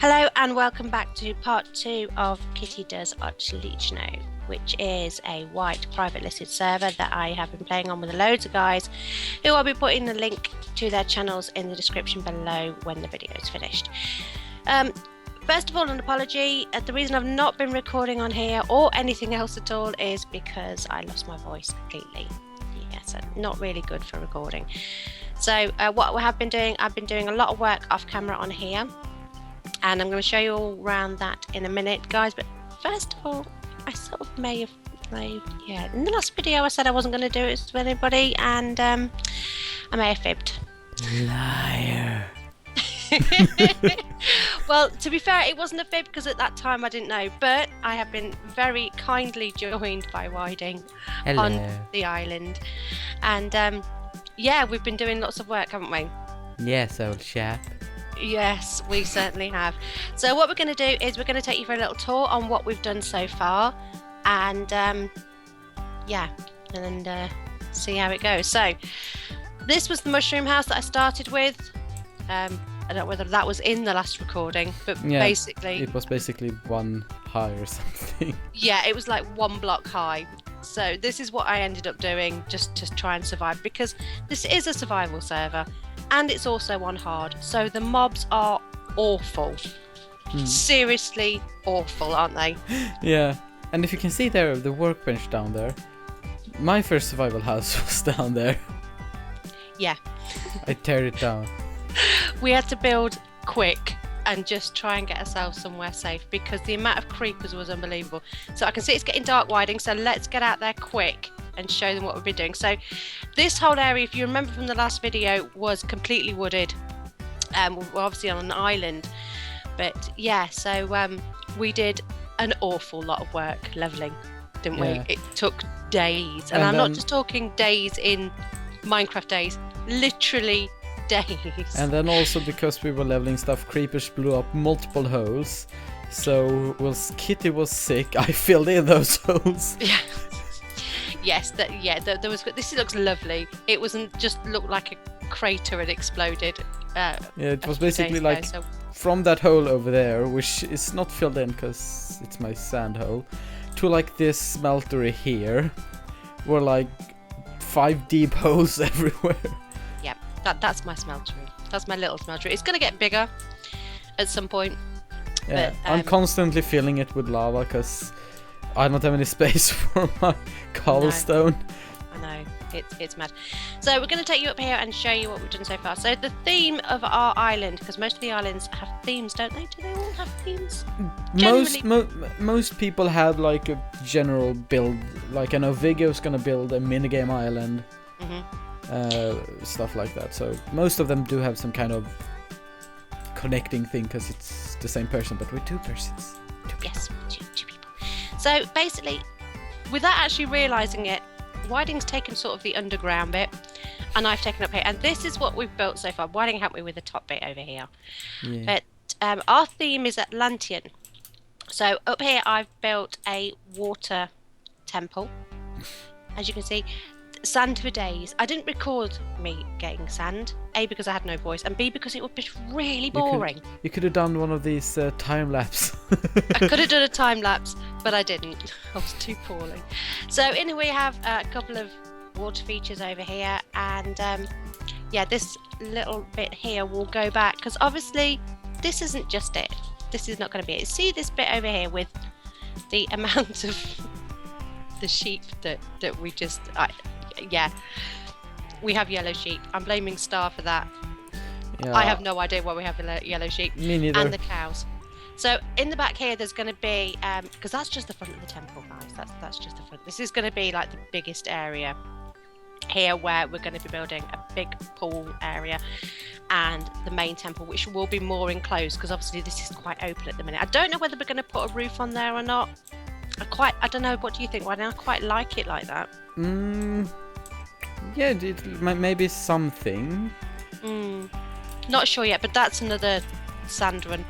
Hello and welcome back to part 2 of Kitty Does Otlichno, which is a white private listed server that I have been playing on with loads of guys who I'll be putting the link to their channels in the description below when the video is finished. First of all, an apology. The reason I've not been recording on here or anything else at all is because I lost my voice completely. Yeah, so not really good for recording. So what we have been doing, I've been doing a lot of work off camera on here. And I'm going to show you all around that in a minute, guys. But first of all, I sort of may have, in the last video I said I wasn't going to do it with anybody, and I may have fibbed. Liar. Well, to be fair, it wasn't a fib because at that time I didn't know, but I have been very kindly joined by Widing on the island. And yeah, we've been doing lots of work, haven't we? Yes, old chap. Yes, we certainly have. So what we're going to do is we're going to take you for a little tour on what we've done so far, and see how it goes. So this was the mushroom house that I started with. I don't know whether that was in the last recording, but yeah, basically it was basically one high or something. Yeah, it was like 1 block high. So this is what I ended up doing just to try and survive, because this is a survival server and it's also on hard, so the mobs are awful. Seriously awful, aren't they? Yeah, and if you can see there, the workbench down there, my first survival house was down there. Yeah. I tear it down. We had to build quick and just try and get ourselves somewhere safe because the amount of creepers was unbelievable. So I can see it's getting dark, Widing, so let's get out there quick and show them what we've been doing. So this whole area, if you remember from the last video, was completely wooded. We're obviously on an island, but yeah, so we did an awful lot of work leveling, didn't we? It took days, and I'm not just talking days in Minecraft days, literally days. And then also because we were leveling stuff, creepers blew up multiple holes. So whilst Kitty was sick, I filled in those holes. Yeah. Yes, there was. This looks lovely. It wasn't just looked like a crater had exploded. Yeah, it was basically like from that hole over there, which is not filled in because it's my sand hole, to like this smeltery here, were like 5 deep holes everywhere. Yeah, that's my smeltery. That's my little smeltery. It's gonna get bigger at some point. Yeah, but, I'm constantly filling it with lava because I don't have any space for my cobblestone. I know, it's mad. So we're going to take you up here and show you what we've done so far. So the theme of our island, because most of the islands have themes, don't they? Do they all have themes? Most people have like a general build. Like I know Viggo's going to build a minigame island, stuff like that. So most of them do have some kind of connecting thing because it's the same person, but we're 2 persons. Yes, two people. So basically, without actually realising it, Widing's taken sort of the underground bit, and I've taken up here. And this is what we've built so far. Widing helped me with the top bit over here. Yeah. But our theme is Atlantean. So up here, I've built a water temple. As you can see, sand for days. I didn't record me getting sand. A, because I had no voice, and B, because it would be really boring. You could have done one of these time lapse. I could have done a time lapse, but I didn't. I was too poorly. So in here we have a couple of water features over here, and yeah, this little bit here will go back because obviously this isn't just it. This is not going to be it. See this bit over here with the amount of the sheep that we just yeah, we have yellow sheep. I'm blaming Star for that. Yeah. I have no idea why we have yellow sheep. Me neither. And the cows. So in the back here, there's going to be because that's just the front of the temple, guys. That's just the front. This is going to be like the biggest area here, where we're going to be building a big pool area and the main temple, which will be more enclosed because obviously this is quite open at the minute. I don't know whether we're going to put a roof on there or not. I don't know. What do you think? Why don't I quite like it like that? Yeah, maybe something. Not sure yet, but that's another sand run.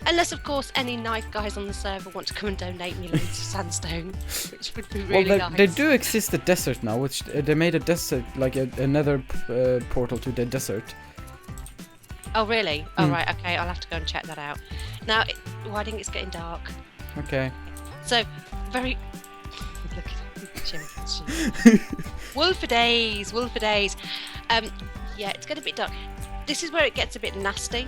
Unless, of course, any nice guys on the server want to come and donate me loads of sandstone, which would be really nice. They do exist a desert now, which they made a desert, like another portal to the desert. Oh, really? Oh, right. Okay, I'll have to go and check that out. Now, I think it's getting dark. Okay. So, very... Look at Jim. Wool for days. Yeah, it's getting a bit dark. This is where it gets a bit nasty.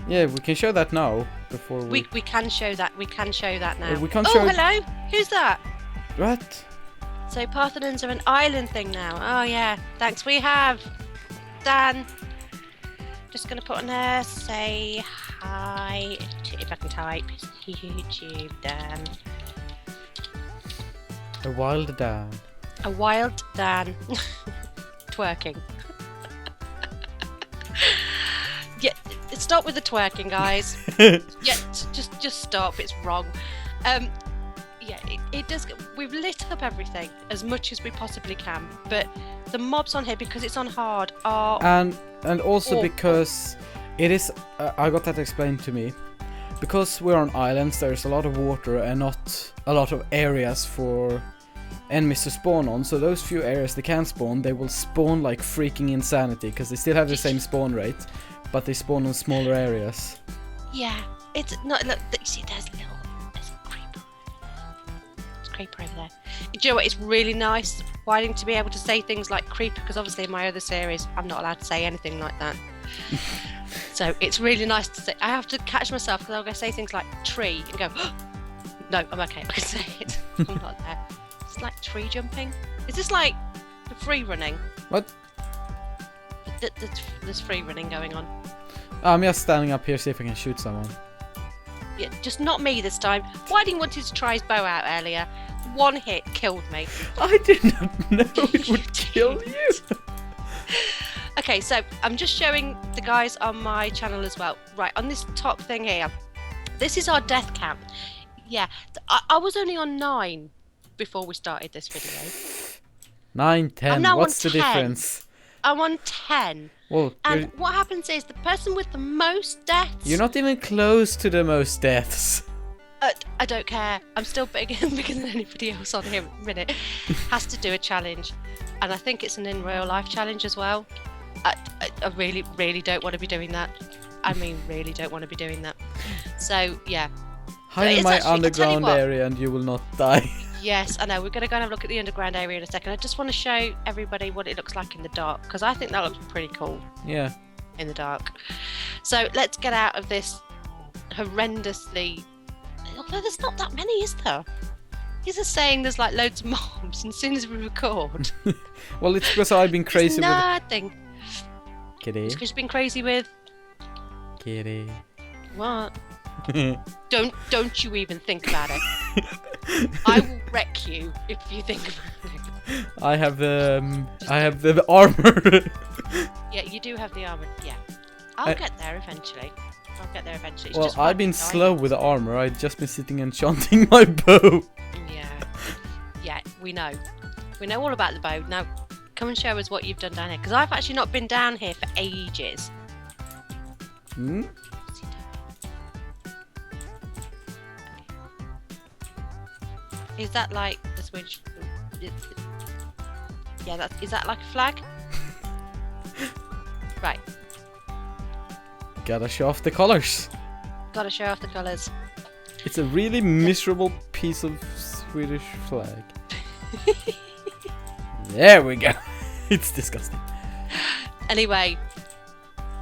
Yeah, we can show that now before we can show that. We can show that now. We can't show... hello. Who's that? What? So Parthenons are an island thing now. Oh yeah. Thanks. We have Dan. Just gonna put on there. Say hi. If I can type. YouTube Dan. A wild Dan. A wild Dan. Twerking. Yeah. Stop with the twerking, guys. Yeah. Just stop. It's wrong. Yeah, it does. We've lit up everything as much as we possibly can, but the mobs on here, because it's on hard, are and also awful. Because it is. I got that explained to me. Because we're on islands, there's a lot of water and not a lot of areas for enemies to spawn on. So those few areas they can spawn, they will spawn like freaking insanity because they still have the same spawn rate, but they spawn on smaller areas. Yeah, it's not. Look, you see, there's a creeper over there. Do you know what? It's really nice wanting to be able to say things like creeper, because obviously in my other series I'm not allowed to say anything like that. So it's really nice to say. I have to catch myself because I'm going to say things like tree and go, oh, no, I'm okay, I can say it. I'm not there. It's like tree jumping. Is this like the free running? What? There's free running going on. I'm just standing up here, see if I can shoot someone. Yeah, just not me this time. Whiting wanted to try his bow out earlier. One hit killed me. I did not know it would kill you. Okay, so I'm just showing the guys on my channel as well. Right, on this top thing here, this is our death count. Yeah, I was only on 9 before we started this video. 9, 10, what's the difference? I'm on 10. Well, and what happens is the person with the most deaths... You're not even close to the most deaths. I don't care. I'm still bigger than anybody else on here at the minute. Has to do a challenge. And I think it's an in real life challenge as well. I really, really don't want to be doing that. I mean, really don't want to be doing that. So, yeah. Hide in my underground area and you will not die. Yes, I know. We're going to go and have a look at the underground area in a second. I just want to show everybody what it looks like in the dark, because I think that looks pretty cool. Yeah. In the dark. So let's get out of this horrendously... Although there's not that many, is there? He's just saying there's like loads of mobs, and as soon as we record... Well, it's because I've been crazy with... nothing. Kitty. It's because you've been crazy with... Kitty. What? Don't you even think about it. I will wreck you if you think about it. I have the armor. Yeah, you do have the armor. Yeah, I'll get there eventually. It's well, just I've been slow with the armor. I've just been sitting and enchanting my bow. Yeah, we know all about the bow. Now, come and show us what you've done down here, because I've actually not been down here for ages. Hmm. Is that like the Swedish? Yeah, is that like a flag? Right. Gotta show off the colors. Gotta show off the colours. It's a really miserable piece of Swedish flag. There we go. It's disgusting. Anyway,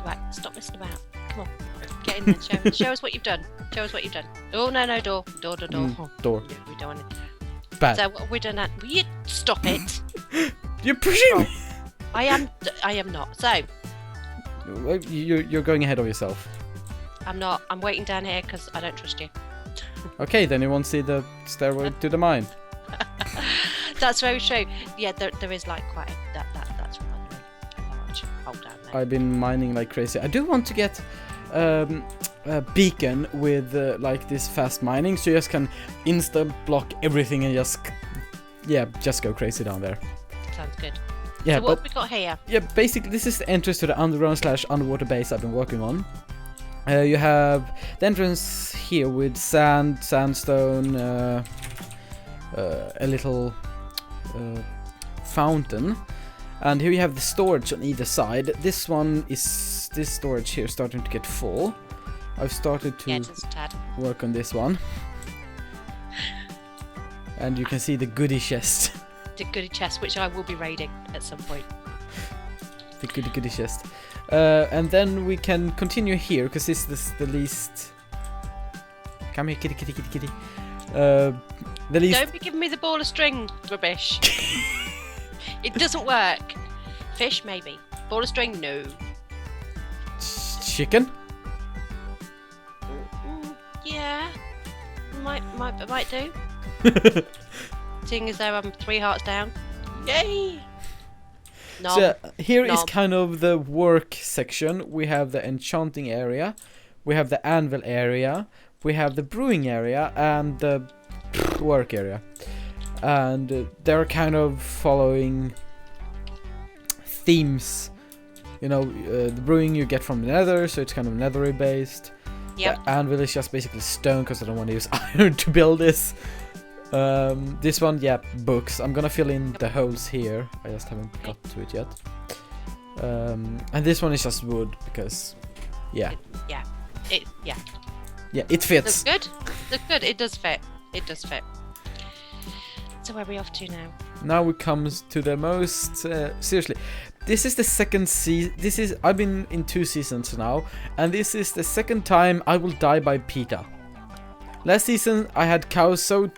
right, stop messing about. Come on, get in there. Show us what you've done. Oh no, door. Door. Yeah, we don't want it. Bad. So what we're done at? Will you stop it? You're pushing me. I am not. So you're going ahead of yourself. I'm not. I'm waiting down here because I don't trust you. Okay, then you won't see the stairway to the mine. That's very true. Yeah, there is like quite that's rather a large hole down there. I've been mining like crazy. I do want to get a beacon with like this fast mining, so you just can insta block everything and just go crazy down there. Sounds good. Yeah, so what have we got here? Yeah, basically this is the entrance to the underground/underwater base I've been working on. You have the entrance here with sandstone, a little fountain, and here you have the storage on either side. This one is this storage here is starting to get full. I've started to work on this one. And you can see the goodie chest. The goodie chest, which I will be raiding at some point. The goodie chest. And then we can continue here, because this is the least... Come here, kitty. The least... Don't be giving me the ball of string rubbish. It doesn't work. Fish, maybe. Ball of string, no. Chicken? Yeah. Might do. Seeing as though I'm 3 hearts down. Yay! Nom. So here is kind of the work section. We have the enchanting area, we have the anvil area, we have the brewing area, and the work area. And they're kind of following themes. You know, the brewing you get from the Nether, so it's kind of Nethery based. Yep. The anvil is just basically stone, because I don't want to use iron to build this. This one, yeah, books. I'm gonna fill in the holes here. I just haven't got to it yet. And this one is just wood, because, yeah. Yeah, it fits. Looks good. It does fit. So where are we off to now? Now it comes to the most, seriously. This is the second season. I've been in 2 seasons now, and this is the second time I will die by PETA. Last season I had cows so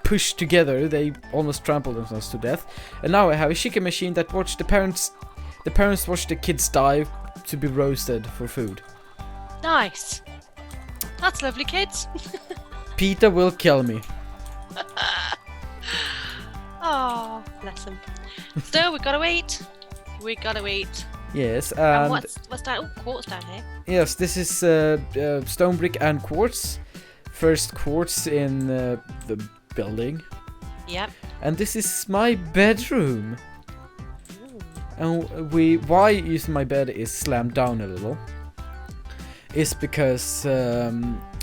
pushed together they almost trampled themselves to death, and now I have a chicken machine that watch the parents watch the kids die to be roasted for food. Nice. That's lovely, kids. PETA will kill me. Oh, bless them. Still, we gotta eat. Yes, and what's down? Oh, quartz down here. Yes, this is stone brick and quartz. First quartz in the building. Yep. And this is my bedroom. Ooh. And why using my bed is slammed down a little is because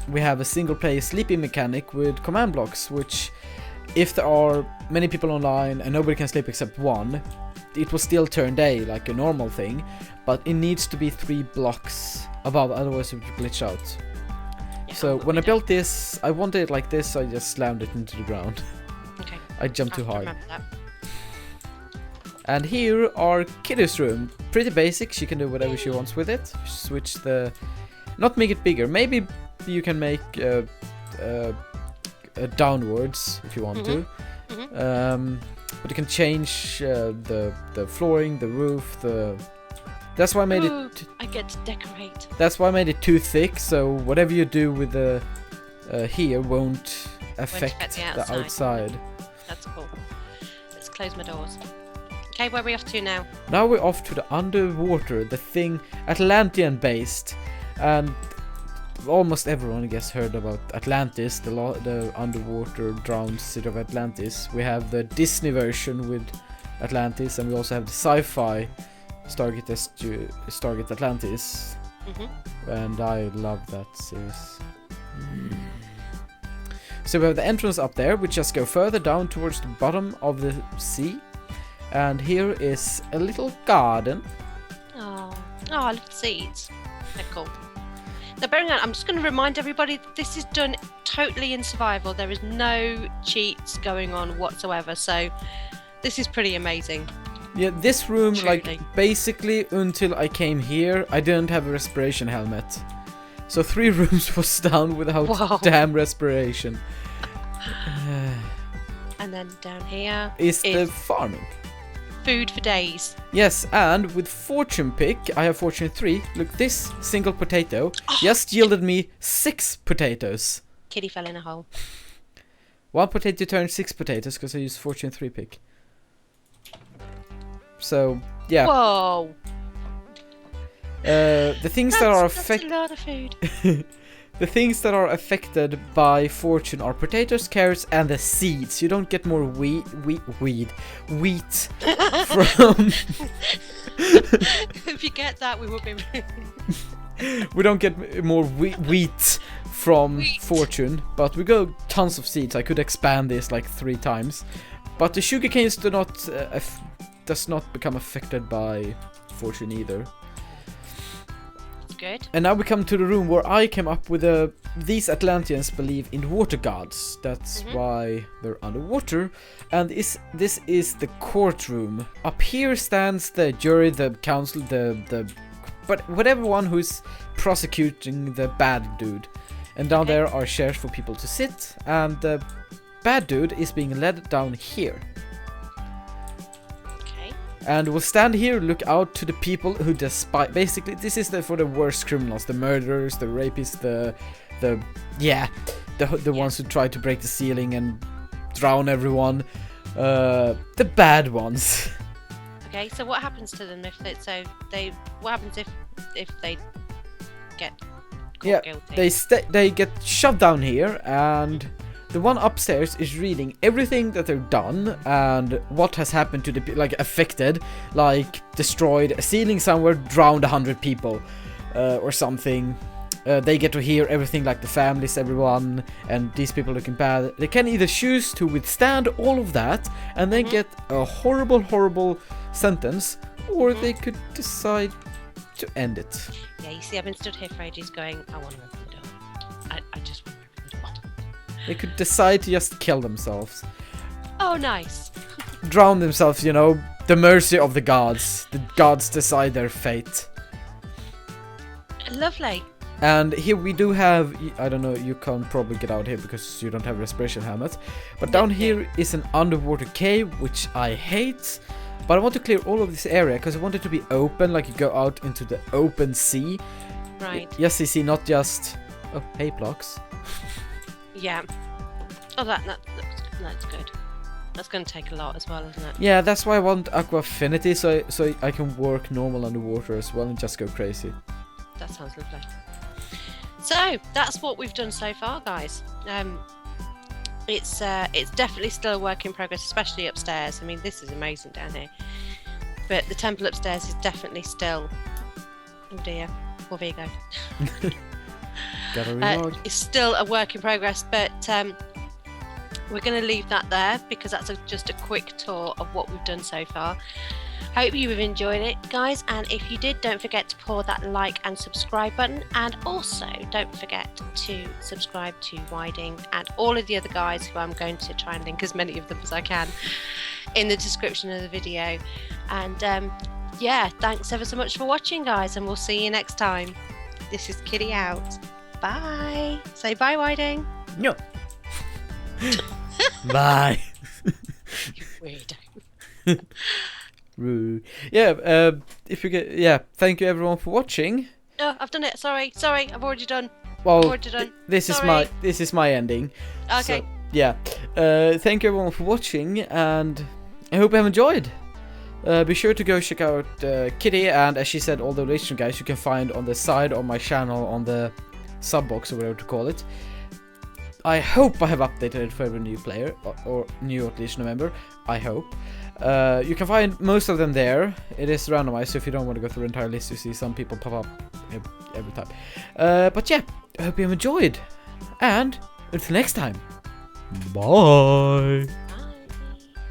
we have a single player sleeping mechanic with command blocks, which if there are many people online and nobody can sleep except one, it will still turn day like a normal thing, but it needs to be 3 blocks above, otherwise it would glitch out. Yeah, so when I built this, I wanted it like this, so I just slammed it into the ground. Okay. I jumped too high. And here are Kitty's room. Pretty basic, she can do whatever she wants with it. Switch the... Not make it bigger, maybe you can make downwards if you want to. But you can change the flooring, the roof, That's why I made it... I get to decorate. That's why I made it too thick, so whatever you do with the here won't affect the outside. That's cool. Let's close my doors. Okay, where are we off to now? Now we're off to the underwater, the thing Atlantean based, and almost everyone I guess heard about Atlantis, the underwater drowned city of Atlantis. We have the Disney version with Atlantis, and we also have the sci-fi Stargate Atlantis. And I love that series. So we have the entrance up there, we just go further down towards the bottom of the sea, and here is a little garden. Oh, I love the seeds. They're cool. Now, bearing in mind, I'm just going to remind everybody that this is done totally in survival. There is no cheats going on whatsoever, so this is pretty amazing. Yeah, this room, Truly. like, basically until I came here, I didn't have a respiration helmet. So 3 rooms was down without damn respiration. And then down here is the farming. Food for days. Yes, and with fortune pick, I have fortune 3. Look, this single potato just yielded me 6 potatoes. Kitty fell in a hole. 1 potato turned 6 potatoes because I used fortune 3 pick. So, yeah. Whoa. The things that are That's a lot of food. The things that are affected by fortune are potatoes, carrots, and the seeds. You don't get more wheat from. If you get that, we would be. We don't get more wheat from fortune, but we got tons of seeds. I could expand this like 3 times, but the sugar canes does not become affected by fortune either. good. And now we come to the room where I came up with these Atlanteans believe in water gods. That's why they're underwater. And this is the courtroom. Up here stands the jury, the council, but whatever one who's prosecuting the bad dude. And down there are chairs for people to sit. And the bad dude is being led down here. And we'll stand here, look out to the people who despite. Basically, this is for the worst criminals, the murderers, the rapists, the ones who try to break the ceiling and drown everyone, the bad ones. Okay, so what happens to them what happens if they get caught guilty? They get shoved down here, and the one upstairs is reading everything that they've done and what has happened to the affected, like destroyed a ceiling somewhere, drowned 100 people, or something. They get to hear everything, like the families, everyone, and these people looking bad. They can either choose to withstand all of that and then get a horrible sentence, or they could decide to end it. Yeah, you see, I've been stood here for ages going, I want to open the door. I just want to open the door. They could decide to just kill themselves. Oh, nice. Drown themselves, the mercy of the gods. The gods decide their fate. Lovely. And here we do have, I don't know, you can't probably get out here because you don't have a respiration helmet. But down here is an underwater cave, which I hate. But I want to clear all of this area because I want it to be open, like you go out into the open sea. Right. Yes, you see, not just... Oh, hey, blocks. Yeah. Oh, that's good. That's going to take a lot as well, isn't it? Yeah, that's why I want Aqua Affinity, so I can work normal underwater as well and just go crazy. That sounds lovely. So, that's what we've done so far, guys. It's definitely still a work in progress, especially upstairs. I mean, this is amazing down here. But the temple upstairs is definitely still... Oh dear. Well, there you go. Gotta reload. It's still a work in progress, but we're going to leave that there because that's just a quick tour of what we've done so far. Hope you have enjoyed it, guys, and if you did, don't forget to pour that like and subscribe button, and also don't forget to subscribe to Whiting and all of the other guys who I'm going to try and link as many of them as I can in the description of the video. And yeah, thanks ever so much for watching, guys, and we'll see you next time. This is Kitty out. Bye. Say bye, Whiting. No. Bye. You weirdo. Rude. Yeah, thank you everyone for watching. Oh, I've done it. Sorry, I've already done. Well, this is my ending. Okay. So, yeah. Thank you everyone for watching, and I hope you have enjoyed. Be sure to go check out Kitty, and as she said, all the Otlichno guys you can find on the side of my channel, on the sub box or whatever to call it. I hope I have updated it for every new player or new Otlichno member. I hope. You can find most of them there. It is randomized, so if you don't want to go through the entire list, you see some people pop up every time. But yeah, I hope you have enjoyed. And until next time, bye.